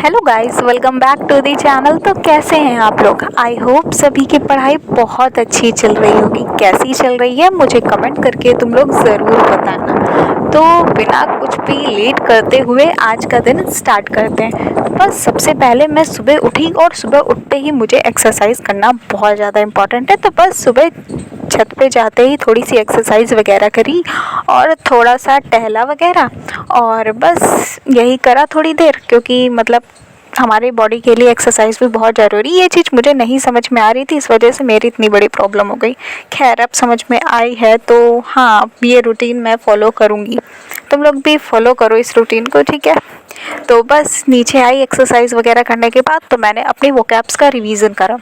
Hello guys, welcome back to the channel. तो कैसे हैं आप लोग? आई होप सभी की पढ़ाई बहुत अच्छी चल रही होगी। कैसी चल रही है मुझे कमेंट करके तुम लोग ज़रूर बताना। तो बिना कुछ भी लेट करते हुए आज का दिन स्टार्ट करते हैं। बस सबसे पहले मैं सुबह उठी और सुबह उठते ही मुझे एक्सरसाइज करना बहुत ज़्यादा इम्पॉर्टेंट है। तो बस सुबह छत पे जाते ही थोड़ी सी एक्सरसाइज वगैरह करी और थोड़ा सा टहला वगैरह, और बस यही करा थोड़ी देर, क्योंकि मतलब हमारे बॉडी के लिए एक्सरसाइज भी बहुत ज़रूरी है। ये चीज़ मुझे नहीं समझ में आ रही थी, इस वजह से मेरी इतनी बड़ी प्रॉब्लम हो गई। खैर अब समझ में आई है, तो हाँ ये रूटीन मैं फ़ॉलो करूँगी। तुम लोग भी फॉलो करो इस रूटीन को, ठीक है? तो बस नीचे आई एक्सरसाइज वगैरह करने के बाद, तो मैंने अपनी वोकैब्स का रिवीजन करा।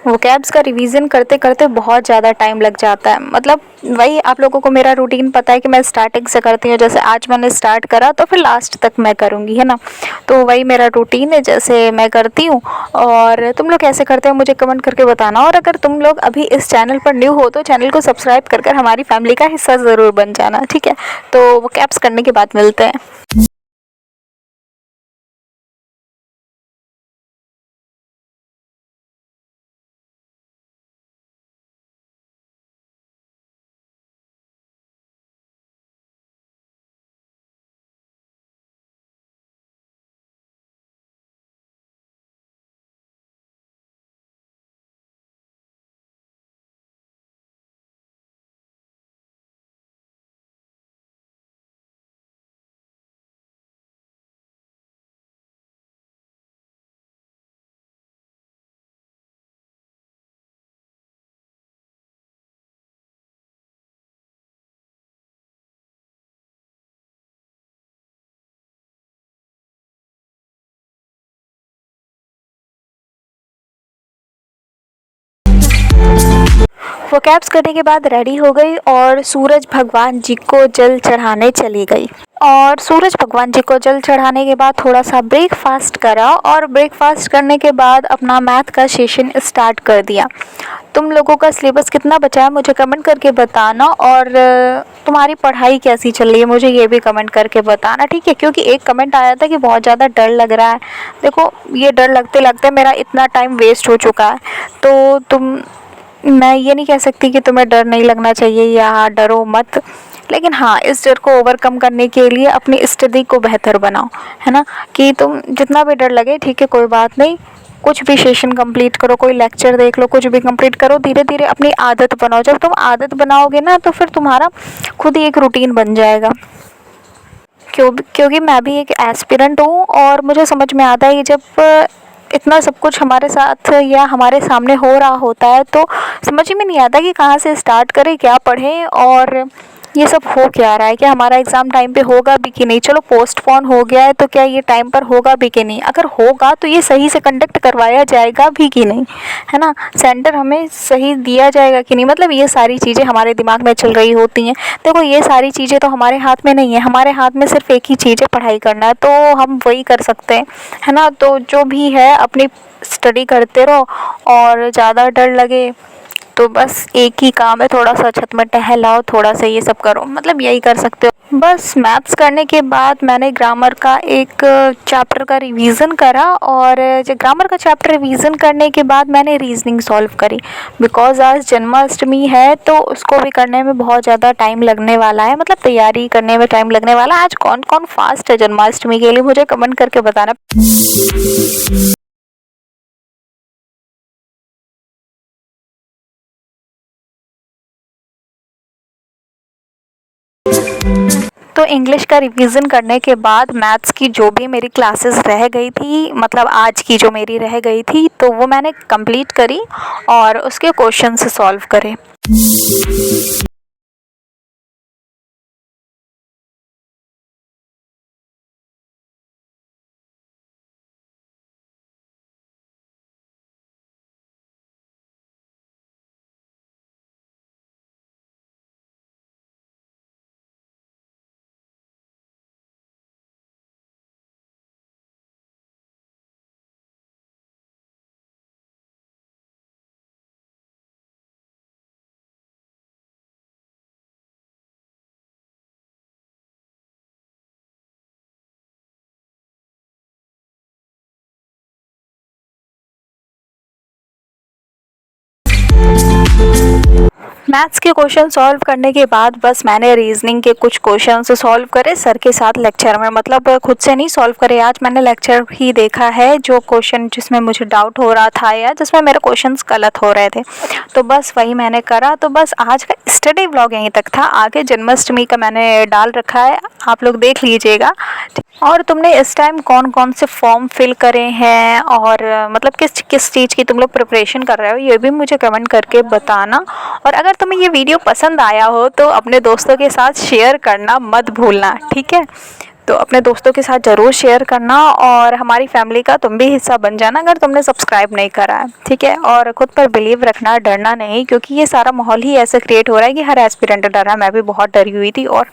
वोकैब्स का रिवीजन करते करते बहुत ज़्यादा टाइम लग जाता है। मतलब वही, आप लोगों को मेरा रूटीन पता है कि मैं स्टार्टिंग से करती हूँ। जैसे आज मैंने स्टार्ट करा तो फिर लास्ट तक मैं करूँगी, है ना? तो वही मेरा रूटीन है, जैसे मैं करती हूँ। और तुम लोग कैसे करते हो मुझे कमेंट करके बताना। और अगर तुम लोग अभी इस चैनल पर न्यू हो तो चैनल को सब्सक्राइब कर हमारी फैमिली का हिस्सा ज़रूर बन जाना, ठीक है? तो वोकैब्स करने के बाद मिलते हैं। वोकैब्स करने के बाद रेडी हो गई और सूरज भगवान जी को जल चढ़ाने चली गई। और सूरज भगवान जी को जल चढ़ाने के बाद थोड़ा सा ब्रेकफास्ट करा, और ब्रेकफास्ट करने के बाद अपना मैथ का सेशन स्टार्ट कर दिया। तुम लोगों का सिलेबस कितना बचा है मुझे कमेंट करके बताना। और तुम्हारी पढ़ाई कैसी चल रही है मुझे ये भी कमेंट करके बताना, ठीक है? क्योंकि एक कमेंट आया था कि बहुत ज़्यादा डर लग रहा है। देखो, ये डर लगते लगते मेरा इतना टाइम वेस्ट हो चुका है। तो मैं ये नहीं कह सकती कि तुम्हें डर नहीं लगना चाहिए या डरो मत, लेकिन हाँ इस डर को ओवरकम करने के लिए अपनी स्टडी को बेहतर बनाओ, है ना? कि तुम जितना भी डर लगे, ठीक है, कोई बात नहीं। कुछ भी सेशन कंप्लीट करो, कोई लेक्चर देख लो, कुछ भी कंप्लीट करो, धीरे धीरे अपनी आदत बनाओ। जब तुम आदत बनाओगे ना तो फिर तुम्हारा खुद ही एक रूटीन बन जाएगा। क्योंकि मैं भी एक एस्पिरेंट हूँ और मुझे समझ में आता है कि जब इतना सब कुछ हमारे साथ या हमारे सामने हो रहा होता है तो समझ में नहीं आता कि कहाँ से स्टार्ट करें, क्या पढ़ें, और ये सब हो क्या रहा है। क्या हमारा एग्ज़ाम टाइम पे होगा भी कि नहीं? चलो पोस्टपोन हो गया है तो क्या ये टाइम पर होगा भी कि नहीं? अगर होगा तो ये सही से कंडक्ट करवाया जाएगा भी कि नहीं, है ना? सेंटर हमें सही दिया जाएगा कि नहीं? मतलब ये सारी चीज़ें हमारे दिमाग में चल रही होती हैं। देखो, ये सारी चीज़ें तो हमारे हाथ में नहीं है। हमारे हाथ में सिर्फ एक ही चीज़ है, पढ़ाई करना है, तो हम वही कर सकते हैं, है ना? तो जो भी है अपनी स्टडी करते रहो। और ज़्यादा डर लगे तो बस एक ही काम है, थोड़ा सा छत में टहलाओ, थोड़ा सा ये सब करो, मतलब यही कर सकते हो। बस मैथ्स करने के बाद मैंने ग्रामर का एक चैप्टर का रिवीजन करा, और जो ग्रामर का चैप्टर रिवीजन करने के बाद मैंने रीजनिंग सॉल्व करी। बिकॉज आज जन्माष्टमी है तो उसको भी करने में बहुत ज़्यादा टाइम लगने वाला है, मतलब तैयारी करने में टाइम लगने वाला है। आज कौन कौन फास्ट है जन्माष्टमी के लिए मुझे कमेंट करके बताना। तो इंग्लिश का रिवीजन करने के बाद मैथ्स की जो भी मेरी क्लासेस रह गई थी, मतलब आज की जो मेरी रह गई थी, तो वो मैंने कंप्लीट करी और उसके क्वेश्चंस सॉल्व करे। मैथ्स के क्वेश्चन सॉल्व करने के बाद बस मैंने रीजनिंग के कुछ क्वेश्चन सॉल्व करे सर के साथ लेक्चर में, मतलब खुद से नहीं सॉल्व करे। आज मैंने लेक्चर ही देखा है, जो क्वेश्चन जिसमें मुझे डाउट हो रहा था या जिसमें मेरे क्वेश्चंस गलत हो रहे थे, तो बस वही मैंने करा। तो बस आज का स्टडी व्लॉग यहीं तक था। आगे जन्माष्टमी का मैंने डाल रखा है, आप लोग देख लीजिएगा। और तुमने इस टाइम कौन कौन से फॉर्म फिल करे हैं और मतलब किस किस चीज़ की तुम लोग प्रिपरेशन कर रहे हो, ये भी मुझे कमेंट करके बताना। और अगर तुम्हें ये वीडियो पसंद आया हो तो अपने दोस्तों के साथ शेयर करना मत भूलना, ठीक है। तो अपने दोस्तों के साथ ज़रूर शेयर करना और हमारी फैमिली का तुम भी हिस्सा बन जाना अगर तुमने सब्सक्राइब नहीं करा है, ठीक है। और खुद पर बिलीव रखना, डरना नहीं, क्योंकि ये सारा माहौल ही ऐसे क्रिएट हो रहा है कि हर एस्पिरेंट डर रहा है। मैं भी बहुत डरी हुई थी और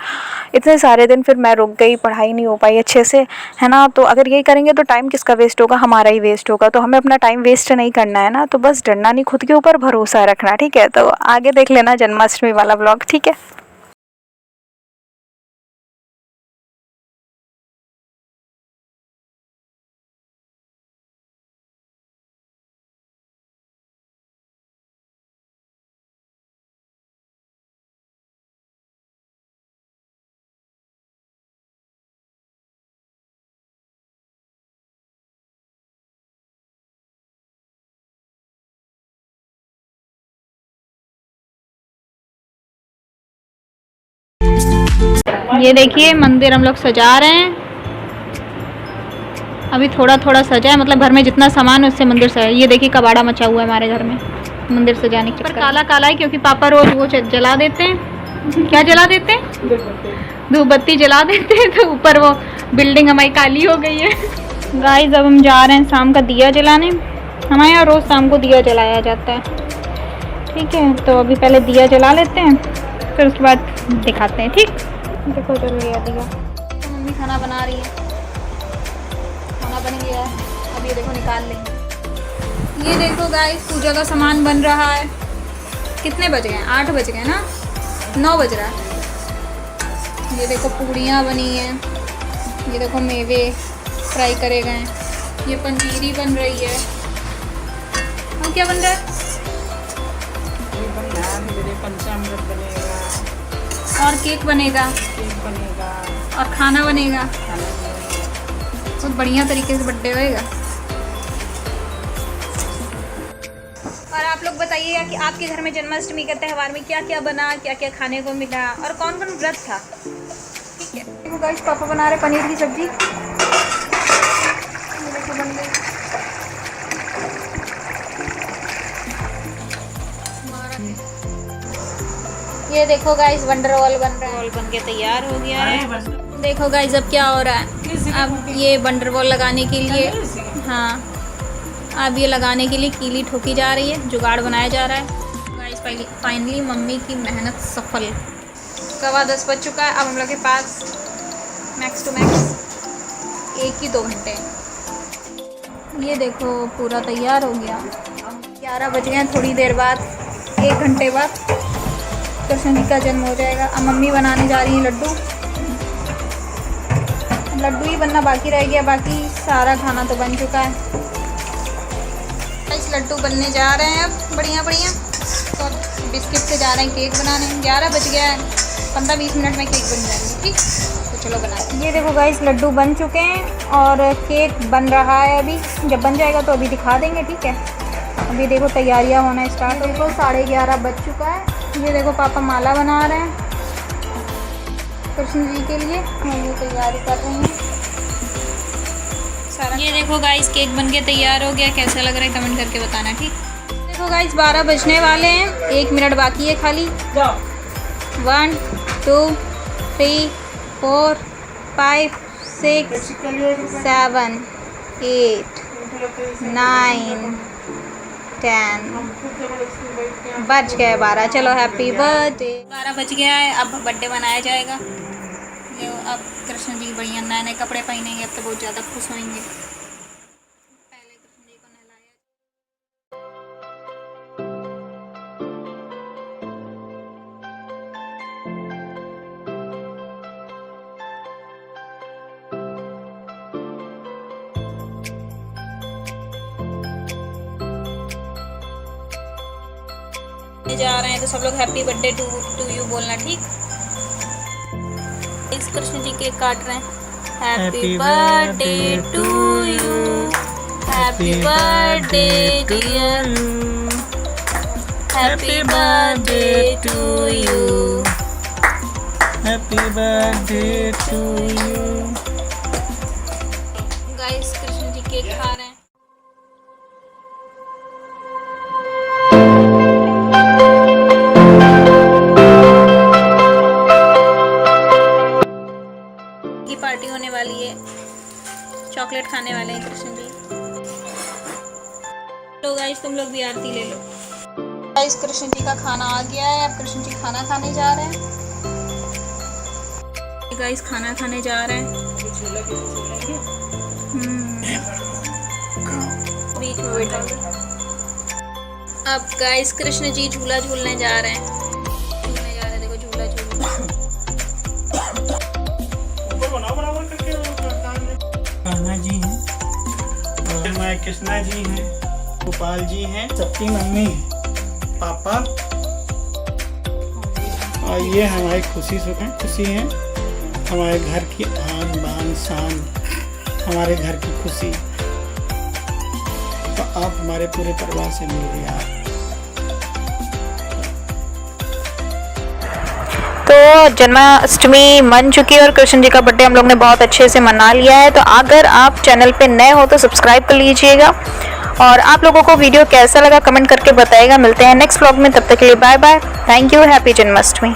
इतने सारे दिन फिर मैं रुक गई, पढ़ाई नहीं हो पाई अच्छे से, है ना। तो अगर यही करेंगे तो टाइम किसका वेस्ट होगा, हमारा ही वेस्ट होगा। तो हमें अपना टाइम वेस्ट नहीं करना है ना, तो बस डरना नहीं, खुद के ऊपर भरोसा रखना, ठीक है। तो आगे देख लेना जन्माष्टमी वाला ब्लॉग, ठीक है। ये देखिए मंदिर हम लोग सजा रहे हैं। अभी थोड़ा थोड़ा सजा है, मतलब घर में जितना सामान है उससे मंदिर सजा है। ये देखिए कबाड़ा मचा हुआ है हमारे घर में मंदिर सजाने के पर काला काला है, क्योंकि पापा रोज वो जला देते हैं। क्या जला देते हैं? धूपबत्ती जला देते हैं, तो ऊपर वो बिल्डिंग हमारी काली हो गई है। गाइस अब हम जा रहे हैं शाम का दिया जलाने। हमारे यहाँ रोज़ शाम को दिया जलाया जाता है, ठीक है। तो अभी पहले दिया जला लेते हैं, फिर उसके बाद दिखाते हैं, ठीक। देखो चल गया दिया। तो मम्मी खाना बना रही है, खाना बन गया है। अब ये देखो निकाल लेंगे। ये देखो गाइस पूजा का सामान बन रहा है। कितने बज गए? 8 बज गए ना, 9 बज रहा है। ये देखो पूड़ियाँ बनी हैं, ये देखो मेवे फ्राई करे गए, ये पंजीरी बन रही है। और क्या बन रहा है? ये बन रहा है, मेरे पंचामृत बनेगा और केक बनेगा और खाना बनेगा। बहुत बढ़िया तरीके से बर्थडे होएगा। और आप लोग बताइएगा कि आपके घर में जन्माष्टमी के त्यौहार में क्या क्या बना, क्या क्या खाने को मिला और कौन कौन व्रत था, ठीक है। देखो गाइस पापा बना रहे पनीर की सब्जी। देखो बन गई। ये देखो गाइस वंडरवॉल बन रहा है, बन के तैयार हो गया है। देखो गाइस अब क्या हो रहा है, अब ये वंडरवॉल लगाने के लिए, हाँ अब ये लगाने के लिए कीली ठोकी जा रही है, जुगाड़ बनाया जा रहा है। गाइस फाइनली मम्मी की मेहनत सफल। 10:15 बज चुका है। अब हम लोग के पास मैक्स टू मैक्स 1 ही 2 घंटे। ये देखो पूरा तैयार हो गया। 11 बज गए, थोड़ी देर बाद 1 घंटे बाद कृष्ण जी का जन्म हो जाएगा। अब मम्मी बनाने जा रही हैं लड्डू। लड्डू ही बनना बाकी रह गया, बाकी सारा खाना तो बन चुका है। इस लड्डू बनने जा रहे हैं अब बढ़िया बढ़िया। तो बिस्किट से जा रहे हैं केक बनाने। 11 बज गया है, 15-20 मिनट में केक बन जाएंगे, ठीक। तो चलो बनाते हैं। ये देखो गाइस लड्डू बन चुके हैं और केक बन रहा है। अभी जब बन जाएगा तो अभी दिखा देंगे, ठीक है। अभी देखो तैयारियां होना स्टार्ट। देखो 11:30 बज चुका है। ये देखो पापा माला बना रहे हैं कृष्ण जी के लिए, ये तैयारी कर रही हैं सारा। ये देखो गाइस केक बन के तैयार हो गया। कैसा लग रहा है कमेंट करके बताना, ठीक। देखो गाइस 12 बजने वाले हैं, 1 मिनट बाकी है खाली। 1 2 3 4 5 6 7 8 9 10 बज गए 12। चलो हैप्पी बर्थडे। 12 बज गया है, अब बर्थडे मनाया जाएगा। ये अब कृष्ण जी बढ़िया नए नए कपड़े पहनेंगे, अब तो बहुत ज़्यादा खुश होंगे। पहले कृष्ण जी को नहलाया। जा रहे हैं तो सब लोग हैप्पी बर्थडे टू यू बोलना, ठीक। इस कृष्ण जी केक काट रहे हैं। Happy birthday to you, happy birthday dear, happy birthday to you, happy birthday to you. Guys Krishna ji cake खा रहे हैं। की पार्टी होने वाली है, चॉकलेट खाने वाले हैं कृष्ण जी। लो गाइस तुम लोग भी आरती ले लो। गाइस कृष्ण जी का खाना आ गया है, अब कृष्ण जी खाना खाने जा रहे हैं। गाइस खाना खाने जा रहे हैं। बीच में बैठा। अब गाइस कृष्ण जी झूला झूलने जा रहे हैं। झूलने जा रहे हैं, देखो झूला झूल। कान्हा जी हैं और माँ कृष्णा जी हैं, गोपाल जी हैं, सबकी मम्मी पापा, और ये हमारी खुशी है, हमारे घर की आन बान शान, हमारे घर की खुशी। तो आप हमारे पूरे परिवार से मिलिए आप। तो जन्माष्टमी मन चुकी है और कृष्ण जी का बर्थडे हम लोग ने बहुत अच्छे से मना लिया है। तो अगर आप चैनल पे नए हो तो सब्सक्राइब कर लीजिएगा, और आप लोगों को वीडियो कैसा लगा कमेंट करके बताइएगा। मिलते हैं नेक्स्ट व्लॉग में, तब तक के लिए bye bye. Thank you, happy Janmashtami.